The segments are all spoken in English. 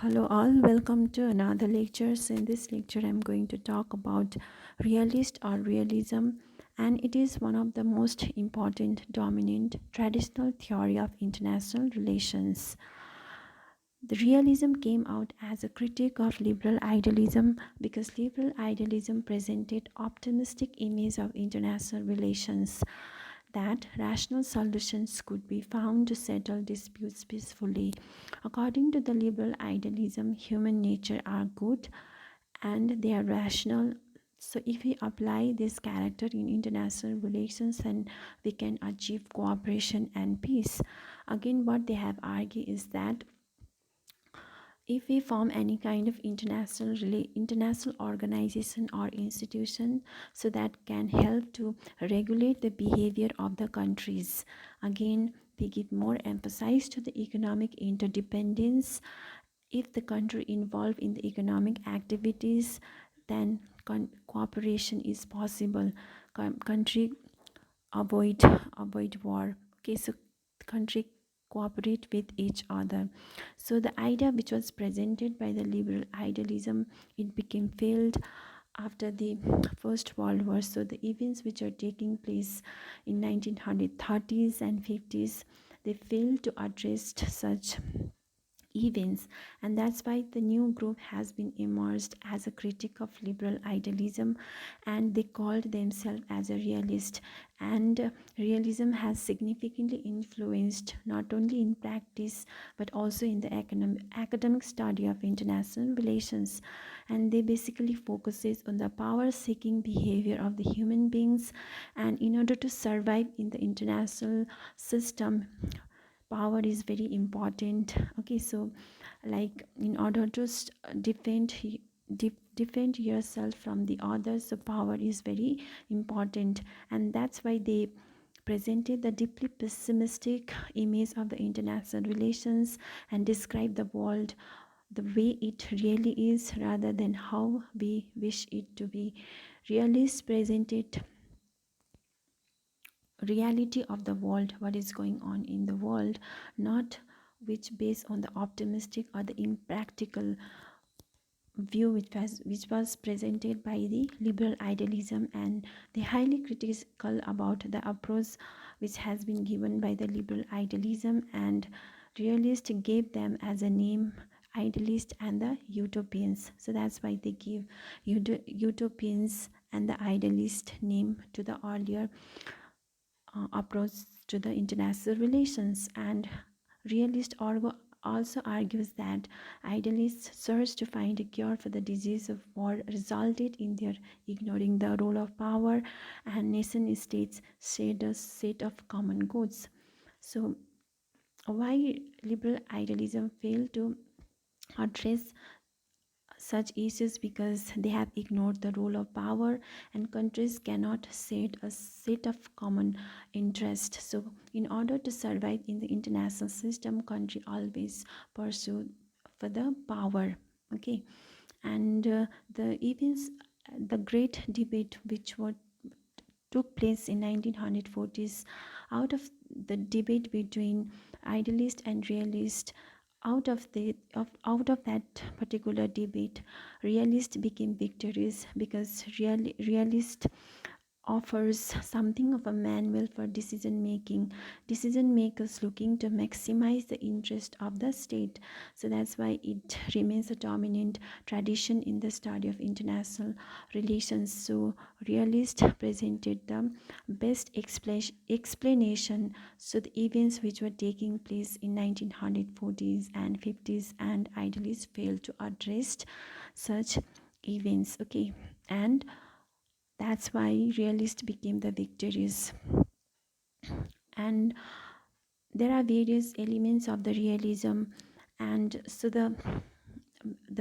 Hello, all. Welcome to another lecture. So in this lecture, I'm going to talk about realist or realism, and it is one of the most important, dominant, traditional theory of international relations. The realism came out as a critique of liberal idealism because liberal idealism presented optimistic image of international relations that rational solutions could be found to settle disputes peacefully. According to the liberal idealism, human nature are good and they are rational. So if we apply this character in international relations, then we can achieve cooperation and peace. Again, what they have argued is that if we form any kind of international organization or institution, so that can help to regulate the behavior of the countries. Again, they give more emphasis to the economic interdependence. If the country involved in the economic activities, then cooperation is possible. Country avoid avoid war. Okay, so country cooperate with each other. So the idea which was presented by the liberal idealism, it became failed after the First World War. So the events which are taking place in 1930s and 50s, they failed to address such events, and that's why the new group has been emerged as a critic of liberal idealism, and they called themselves as a realist. And realism has significantly influenced not only in practice but also in the academic study of international relations, and they basically focuses on the power seeking behavior of the human beings. And in order to survive in the international system, power is very important. Okay, so like in order to defend yourself from the others, so power is very important. And that's why they presented the deeply pessimistic image of the international relations and described the world the way it really is rather than how we wish it to be. Realists presented reality of the world, what is going on in the world, not which based on the optimistic or the impractical view which was presented by the liberal idealism. And they highly critical about the approach which has been given by the liberal idealism, and realist gave them as a name idealist and the utopians. So that's why they give utopians and the idealist name to the earlier approach to the international relations. And also argues that idealists search to find a cure for the disease of war resulted in their ignoring the role of power, and nation states shared a set of common goods. So why liberal idealism failed to address such issues? Because they have ignored the role of power, and countries cannot set a set of common interest. So in order to survive in the international system, country always pursue for the power. Okay, and the events, the great debate which was took place in 1940s, out of the debate between idealist and realist, out of that particular debate, realist became victorious because realist offers something of a manual for decision making, decision makers looking to maximize the interest of the state. So that's why it remains a dominant tradition in the study of international relations. So realist presented the best explanation. So the events which were taking place in 1940s and 50s, and idealists failed to address such events. Okay, and that's why realist became the victorious. And there are various elements of the realism, and so the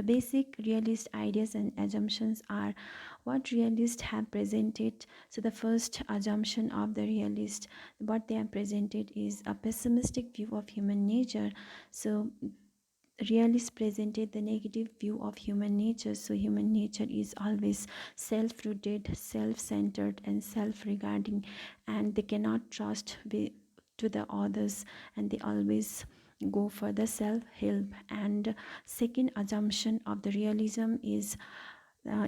basic realist ideas and assumptions are what realists have presented. So the first assumption of the realist, what they have presented is a pessimistic view of human nature. So realists presented the negative view of human nature. So human nature is always self-rooted, self-centered and self-regarding, and they cannot trust to the others, and they always go for the self-help. And second assumption of the realism is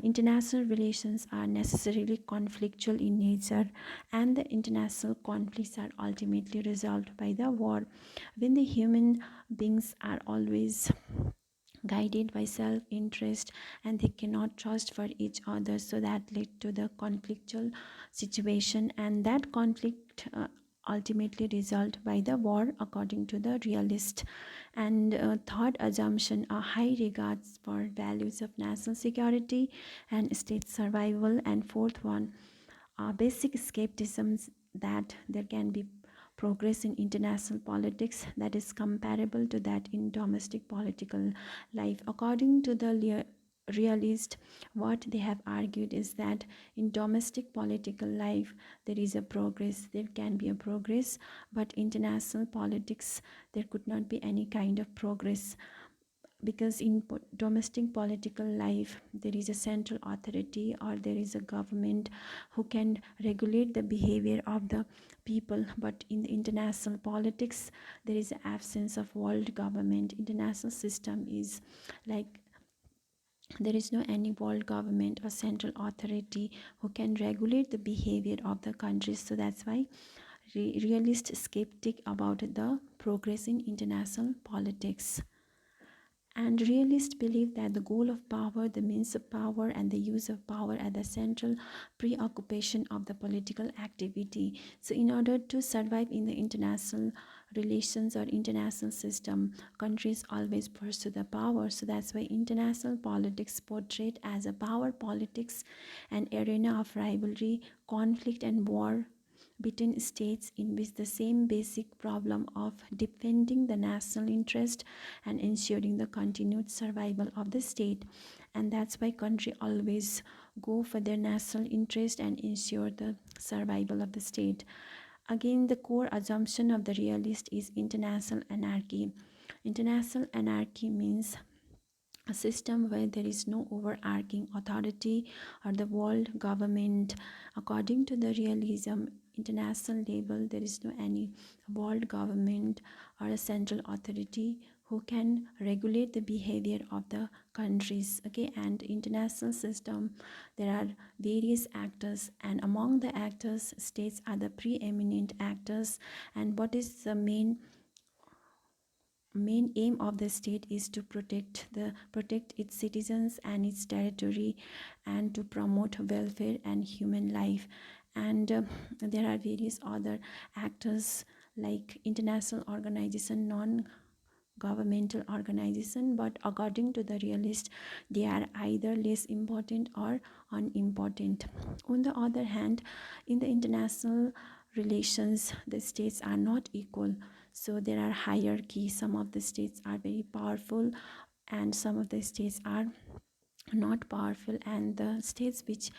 international relations are necessarily conflictual in nature, and the international conflicts are ultimately resolved by the war. When the human beings are always guided by self-interest and they cannot trust for each other, so that led to the conflictual situation, and that conflict ultimately resolved by the war according to the realist. And third assumption, a high regards for values of national security and state survival. And fourth one, basic skepticisms that there can be progress in international politics that is comparable to that in domestic political life. According to the realist, what they have argued is that in domestic political life there is a progress, there can be a progress, but international politics there could not be any kind of progress, because in domestic political life there is a central authority or there is a government who can regulate the behavior of the people. But in the international politics there is an absence of world government. International system is like there is no any world government or central authority who can regulate the behavior of the countries. So that's why realist skeptic about the progress in international politics. And realists believe that the goal of power, the means of power, and the use of power are the central preoccupation of the political activity. So, in order to survive in the international relations or international system, countries always pursue the power. So, that's why international politics portrayed as a power politics, an arena of rivalry, conflict, and war between states in which the same basic problem of defending the national interest and ensuring the continued survival of the state. And that's why country always go for their national interest and ensure the survival of the state. Again, the core assumption of the realist is international anarchy. International anarchy means a system where there is no overarching authority or the world government. According to the realism international label, there is no any world government or a central authority who can regulate the behavior of the countries. Okay, and international system there are various actors, and among the actors states are the preeminent actors. And what is the main aim of the state is to protect its citizens and its territory, and to promote welfare and human life. And there are various other actors like international organization, non governmental organization, but according to the realist they are either less important or unimportant. On the other hand, in the international relations the states are not equal, so there are hierarchy. Some of the states are very powerful and some of the states are not powerful, and the states which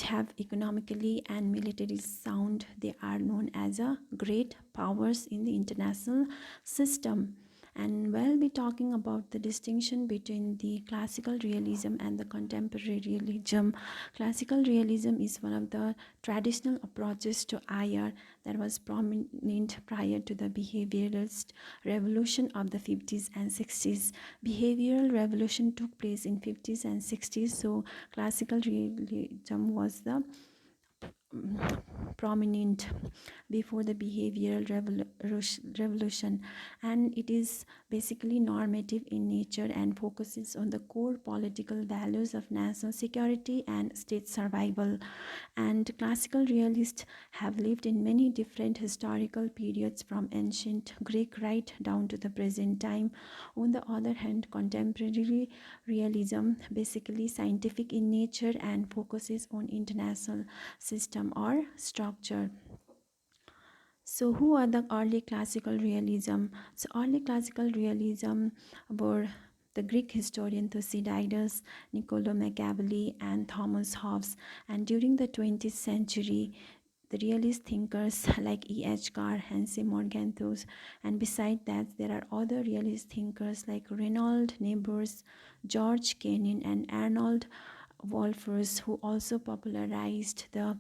have economically and military sound, they are known as a great powers in the international system. And we'll be talking about the distinction between the classical realism and the contemporary realism. Classical realism is one of the traditional approaches to IR that was prominent prior to the behavioralist revolution of the 50s and 60s. Behavioral revolution took place in 50s and 60s, so classical realism was the prominent before the behavioral revolution, and it is basically normative in nature and focuses on the core political values of national security and state survival. And classical realists have lived in many different historical periods from ancient Greek right down to the present time. On the other hand, contemporary realism basically scientific in nature and focuses on international system or structure. So, who are the early classical realism? So, early classical realism were the Greek historian Thucydides, Niccolo Machiavelli, and Thomas Hobbes. And during the 20th century, the realist thinkers like E.H. Carr, Hansi Morgenthau, and beside that, there are other realist thinkers like Reynold Niebuhr, George Kennan, and Arnold Wolfers, who also popularized the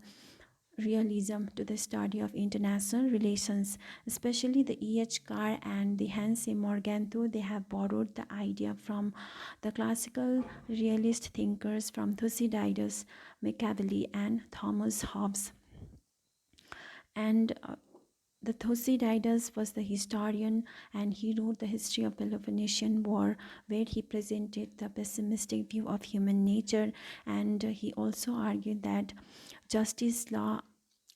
realism to the study of international relations, especially the E.H. Carr and the Hans Morgan, though they have borrowed the idea from the classical realist thinkers from Thucydides, Machiavelli, and Thomas Hobbes. And the Thucydides was the historian, and he wrote the history of Peloponnesian War, where he presented the pessimistic view of human nature, and he also argued that justice, law,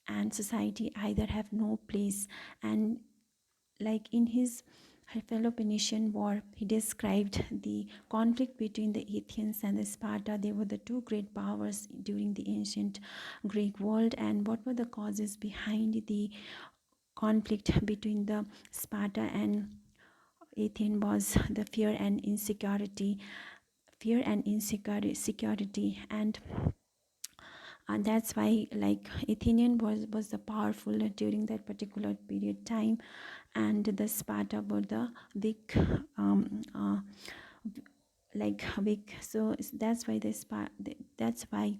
and society either have no place. And like in his Peloponnesian War, he described the conflict between the Athenians and the Sparta. They were the two great powers during the ancient Greek world, and what were the causes behind the conflict between the Sparta and Athens was the fear and insecurity, and that's why like Athenian was the powerful during that particular period time, and the Sparta were the weak, like weak. So that's why that's why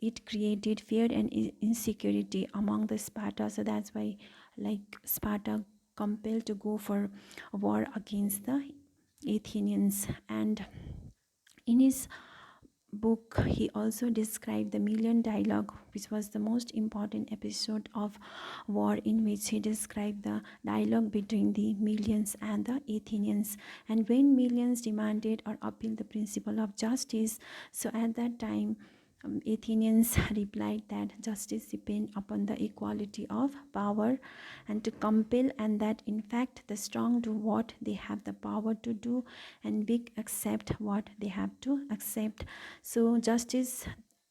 it created fear and insecurity among the Sparta. So that's why like Sparta compelled to go for war against the Athenians. And in his book, he also described the Million Dialogue, which was the most important episode of war, in which he described the dialogue between the Millions and the Athenians. And when Millions demanded or appealed the principle of justice, so at that time Athenians replied that justice depends upon the equality of power and to compel, and that in fact the strong do what they have the power to do, and weak accept what they have to accept. So justice,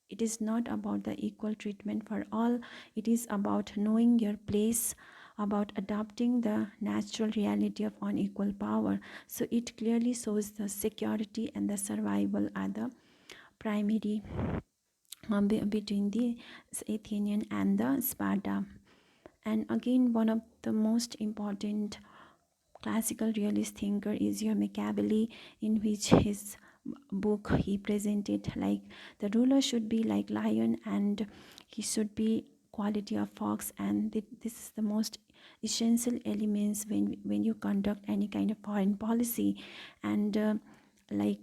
it is not about the equal treatment for all, it is about knowing your place, about adapting the natural reality of unequal power. So it clearly shows the security and the survival are the primary between the Athenian and the Sparta. And again, one of the most important classical realist thinker is your Machiavelli, in which his book he presented like the ruler should be like lion and he should be quality of fox, and this is the most essential elements when you conduct any kind of foreign policy. And like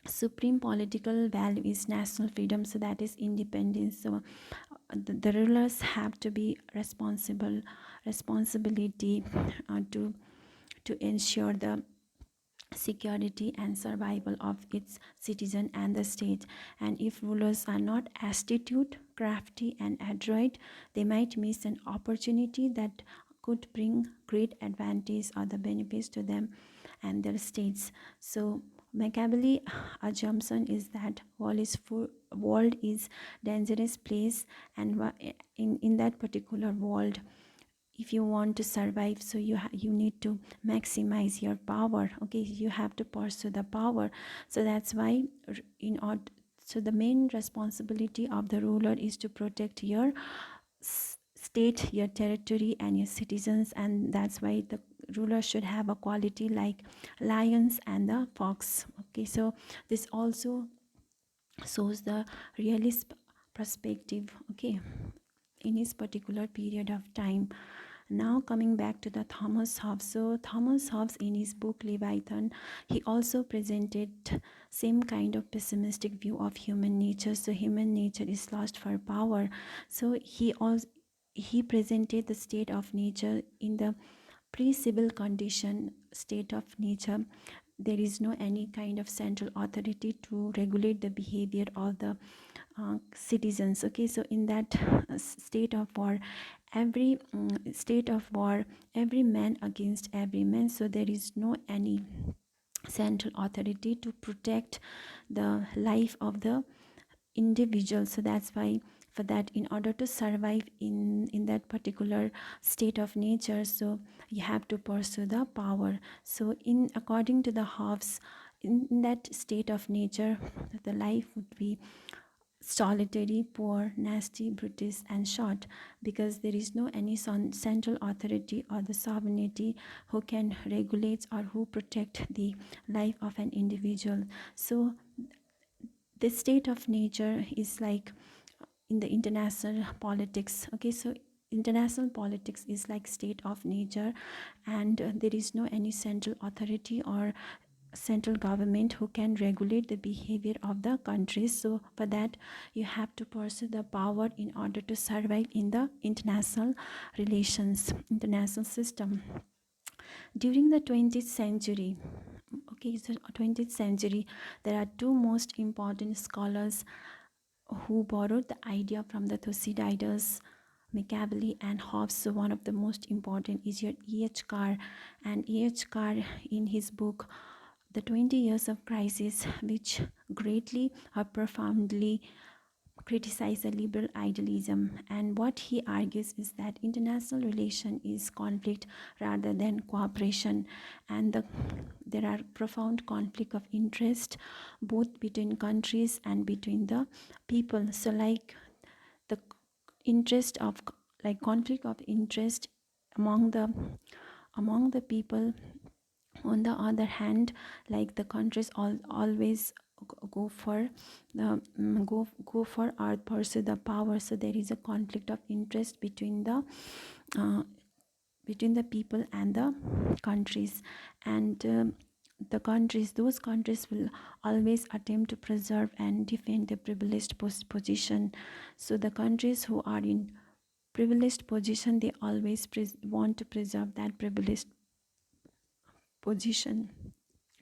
supreme political value is national freedom, so that is independence. So the rulers have to be responsibility to ensure the security and survival of its citizen and the state. And if rulers are not astute, crafty, and adroit, they might miss an opportunity that could bring great advantage or the benefits to them and their states. So Machiavelli assumption is that world is dangerous place, and in that particular world, if you want to survive, so you need to maximize your power. Okay, you have to pursue the power. So that's why in order, so the main responsibility of the ruler is to protect your state, your territory, and your citizens. And that's why the ruler should have a quality like lions and the fox. Okay, so this also shows the realist perspective, okay, in his particular period of time. Now coming back to the Thomas Hobbes. So Thomas Hobbes in his book Leviathan, he also presented same kind of pessimistic view of human nature. So human nature is lost for power. So he presented the state of nature in the pre-civil condition state of nature. There is no any kind of central authority to regulate the behavior of the citizens. Okay, so in that state of war, every man against every man, so there is no any central authority to protect the life of the individual. So that's why for that, in order to survive in that particular state of nature, so you have to pursue the power. So in according to the Hobbes, in that state of nature, the life would be solitary, poor, nasty, brutish, and short, because there is no any central authority or the sovereignty who can regulate or who protect the life of an individual. So the state of nature is like in the international politics. Okay, so international politics is like state of nature, and there is no any central authority or central government who can regulate the behavior of the countries. So for that you have to pursue the power in order to survive in the international relations, international system. During the 20th century, okay, so 20th century, there are two most important scholars who borrowed the idea from the Thucydides, Machiavelli and Hobbes. So one of the most important is your E.H. Carr, and E.H. Carr in his book The 20 Years of Crisis, which greatly or profoundly criticize the liberal idealism. And what he argues is that international relation is conflict rather than cooperation, and there are profound conflict of interest both between countries and between the people. So like the interest of like conflict of interest among the people. On the other hand, like the countries always go for go for or pursue the power. So there is a conflict of interest uh, between the people and the countries. And the countries those countries will always attempt to preserve and defend the privileged position. So the countries who are in privileged position, they always want to preserve that privileged position.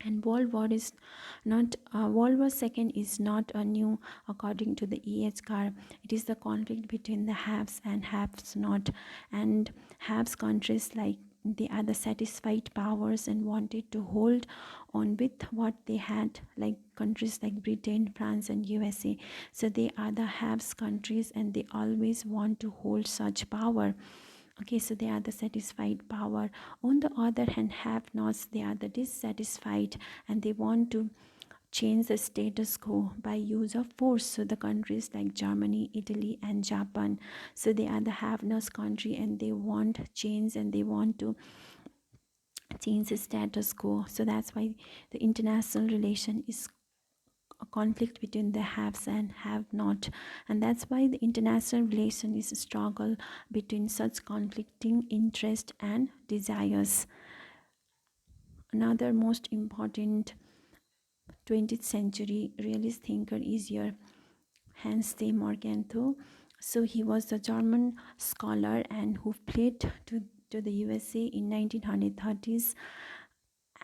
And World War II is not a new, according to the E.H. Carr. It is the conflict between the haves and haves not. And haves countries, like they are the satisfied powers and wanted to hold on with what they had, like countries like Britain, France and USA. So they are the haves countries and they always want to hold such power. Okay, so they are the satisfied power. On the other hand, have nots, they are the dissatisfied and they want to change the status quo by use of force. So the countries like Germany, Italy and Japan, so they are the have nots country and they want change and they want to change the status quo. So that's why the international relation is a conflict between the haves and have not, and that's why the international relation is a struggle between such conflicting interest and desires. Another most important 20th century realist thinker is your Hans de Morgenthau. So he was a German scholar and who fled to the USA in 1930s,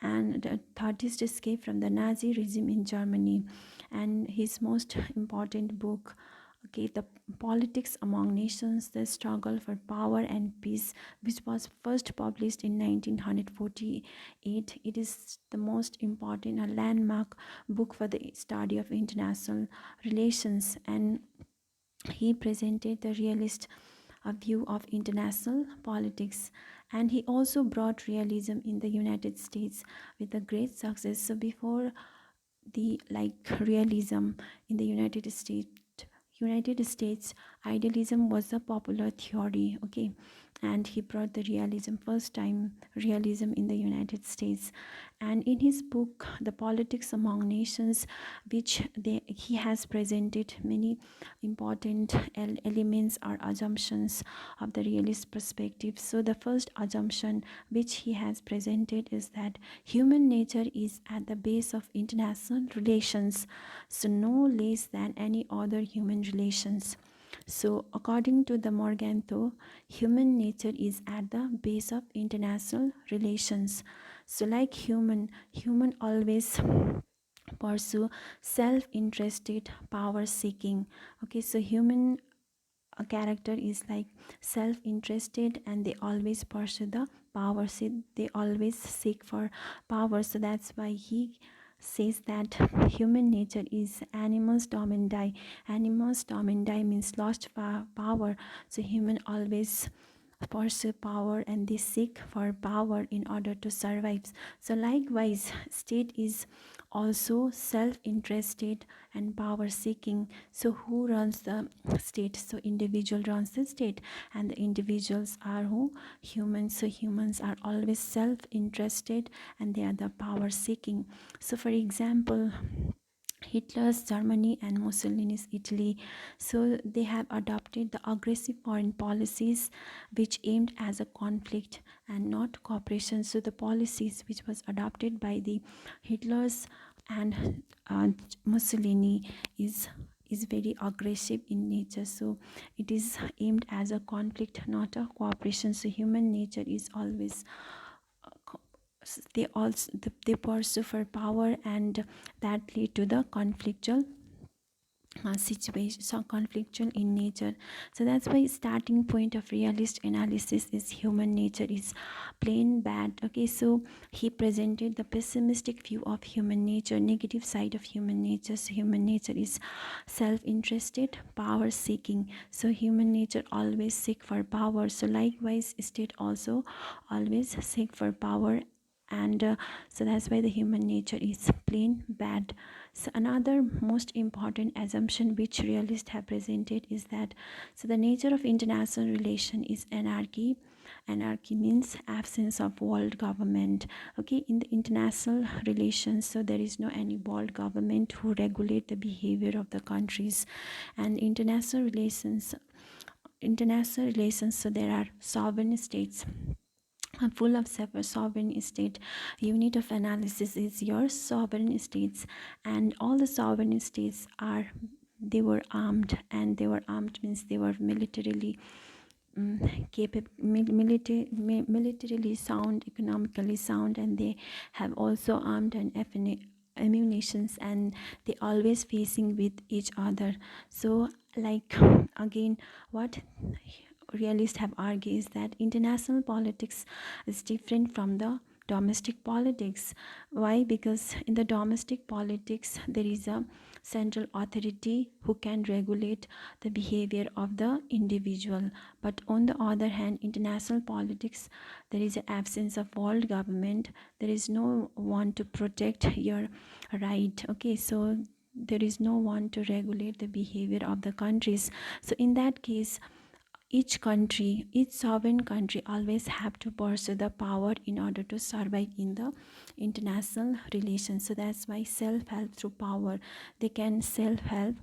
and the 30s escape from the Nazi regime in Germany. And his most important book, okay, The Politics Among Nations, The Struggle for Power and Peace, which was first published in 1948. It is the most important, a landmark book for the study of international relations. And he presented the realist view of international politics, and he also brought realism in the United States with a great success. So before the like realism in the United States, idealism was a popular theory. Okay, and he brought the realism first time, realism in the United States. And in his book The Politics Among Nations, which he has presented many important elements or assumptions of the realist perspective. So the first assumption which he has presented is that human nature is at the base of international relations, so no less than any other human relations. So according to the Morgenthau, human nature is at the base of international relations. So like human always pursue self-interested power seeking. Okay, so human a character is like self-interested and they always pursue the power. See, they always seek for power. So that's why he says that human nature is animus dominandi. Animus dominandi means lost power. So human always pursue power and they seek for power in order to survive. So likewise, state is also self-interested and power seeking. So who runs the state? So individual runs the state, and the individuals are who? Humans. So humans are always self-interested and they are the power seeking. So for example, Hitler's Germany and Mussolini's Italy. So they have adopted the aggressive foreign policies which aimed as a conflict and not cooperation. So the policies which was adopted by the Hitler's and Mussolini is very aggressive in nature. So it is aimed as a conflict, not a cooperation. So human nature is always they pursue for power, and that lead to the conflictual situation, so conflictual in nature. So that's why starting point of realist analysis is human nature is plain bad. Okay, so he presented the pessimistic view of human nature, negative side of human nature. So human nature is self-interested, power seeking. So human nature always seek for power. So likewise state also always seek for power, and so that's why the human nature is plain bad. So another most important assumption which realists have presented is that so the nature of international relation is anarchy. Anarchy means absence of world government. Okay, in the international relations, so there is no any world government who regulate the behavior of the countries. And international relations, so there are sovereign states, full of sovereign state. Unit of analysis is your sovereign states, and all the sovereign states are, they were armed, and they were armed means they were militarily militarily sound, economically sound, and they have also armed and ammunitions, and they always facing with each other. So like again, what realists have argued is that international politics is different from the domestic politics. Why? Because in the domestic politics there is a central authority who can regulate the behavior of the individual, but on the other hand, international politics, there is an absence of world government. There is no one to protect your right. Okay, so there is no one to regulate the behavior of the countries. So in that case, each sovereign country always have to pursue the power in order to survive in the international relations. So that's why self-help through power, they can self-help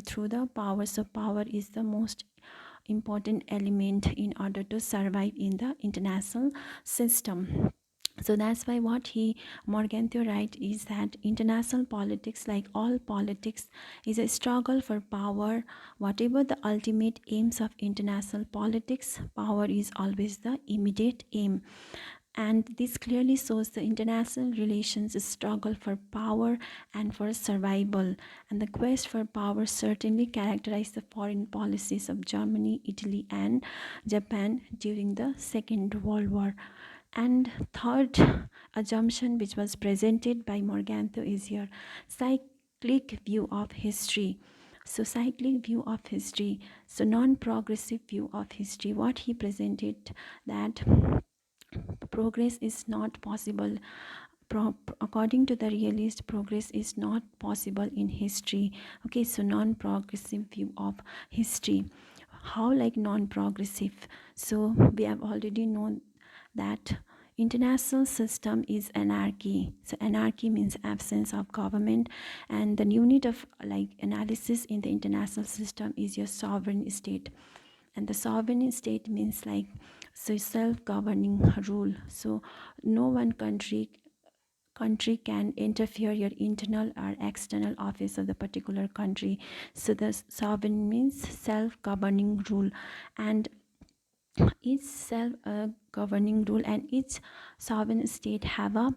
through the power. So power is the most important element in order to survive in the international system. So that's why what he Morgenthau write is that international politics, like all politics, is a struggle for power. Whatever the ultimate aims of international politics, power is always the immediate aim. And this clearly shows the international relations struggle for power and for survival. And the quest for power certainly characterized the foreign policies of Germany, Italy, and Japan during the Second World War. And third assumption which was presented by Morgenthau is your cyclic view of history. So cyclic view of history, so non-progressive view of history. What he presented, that progress is not possible. According to the realist, progress is not possible in history. Okay, so non-progressive view of history. How like non-progressive? So we have already known that international system is anarchy. So anarchy means absence of government, and the unit of like analysis in the international system is your sovereign state. And the sovereign state means like so self-governing rule. So no one country can interfere your internal or external office of the particular country. So the sovereign means self-governing rule, and each self-governing rule and each sovereign state have a,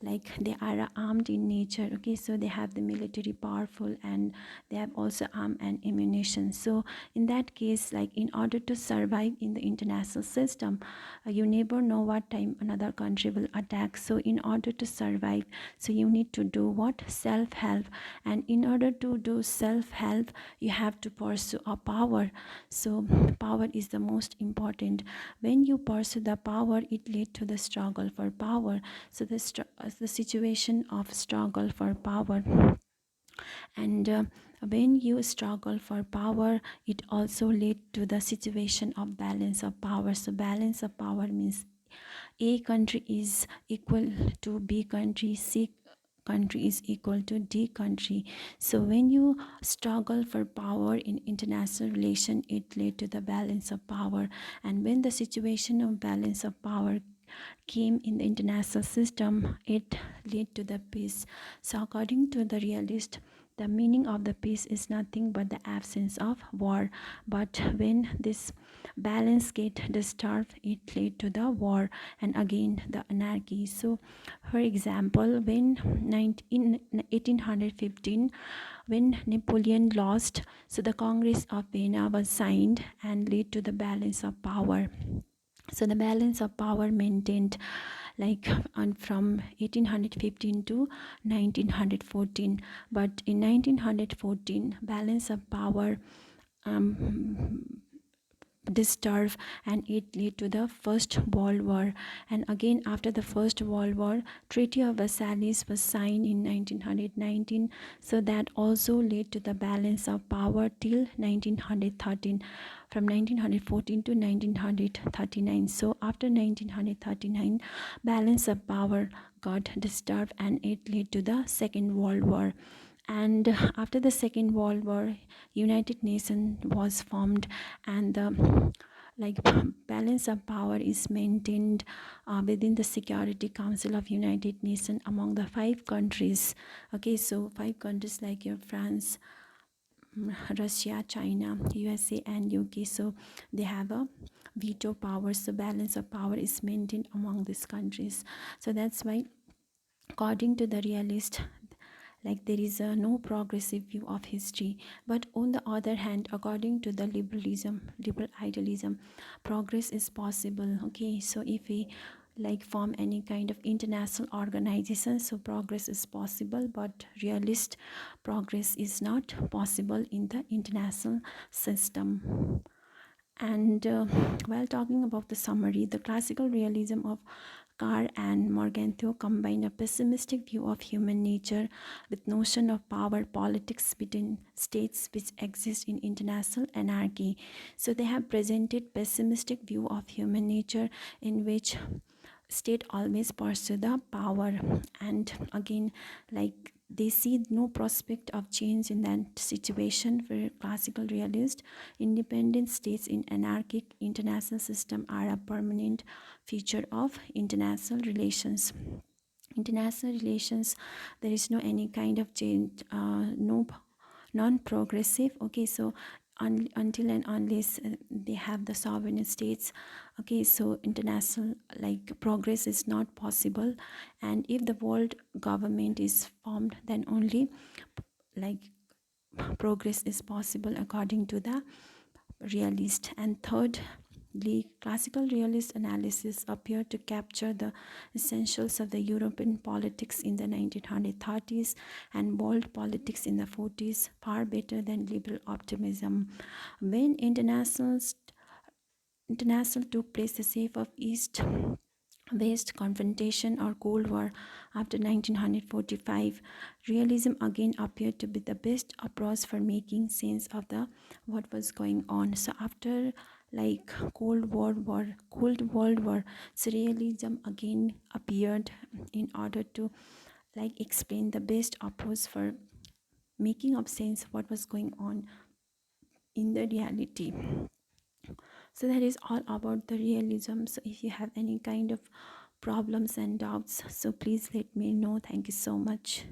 like they are armed in nature. Okay, so they have the military powerful, and they have also arm and ammunition. So in that case, like in order to survive in the international system, you never know what time another country will attack. So in order to survive, so you need to do what? Self-help. And in order to do self-help, you have to pursue a power. So power is the most important. When you pursue the power, it leads to the struggle for power. So the situation of struggle for power, and when you struggle for power, it also lead to the situation of balance of power. So balance of power means a country is equal to B country, C country is equal to D country. So when you struggle for power in international relation, it led to the balance of power. And when the situation of balance of power came in the international system, it led to the peace. So according to the realist, the meaning of the peace is nothing but the absence of war. But when this balance get disturbed, it led to the war and again the anarchy. So for example, when in 1815, when Napoleon lost, so the Congress of Vienna was signed and led to the balance of power. So the balance of power maintained like from 1815 to 1914. But in 1914, balance of power um, disturbed, and it led to the First World War. And again, after the First World War, Treaty of Versailles was signed in 1919, so that also led to the balance of power till 1913, from 1914 to 1939. So after 1939, balance of power got disturbed and it led to the Second World War. And after the Second World War, United Nations was formed, and the like balance of power is maintained within the Security Council of United Nations among the five countries. Okay, so five countries like your France, Russia, China, USA, and UK. So they have a veto power. So balance of power is maintained among these countries. So that's why, according to the realist, like there is no progressive view of history. But on the other hand, according to the liberal idealism, progress is possible. Okay, so if we like form any kind of international organization, so progress is possible, but realist progress is not possible in the international system. And while talking about the summary, the classical realism of Carr and Morgenthau combine a pessimistic view of human nature with notion of power politics between states which exist in international anarchy. So they have presented pessimistic view of human nature in which state always pursue the power, and again like they see no prospect of change in that situation. For classical realist, independent states in anarchic international system are a permanent feature of international relations. There is no any kind of change, no non-progressive. Okay, so until and unless they have the sovereign states, okay, so international like progress is not possible. And if the world government is formed, then only like progress is possible according to the realist. And thirdly, classical realist analysis appear to capture the essentials of the European politics in the 1930s and world politics in the 40s far better than liberal optimism. When international took place, the safe of East West confrontation or Cold War after 1945, realism again appeared to be the best approach for making sense of the what was going on. So after like Cold World War, so realism again appeared in order to like explain the best approach for making of sense what was going on in the reality. So that is all about the realism. So if you have any kind of problems and doubts, so please let me know. Thank you so much.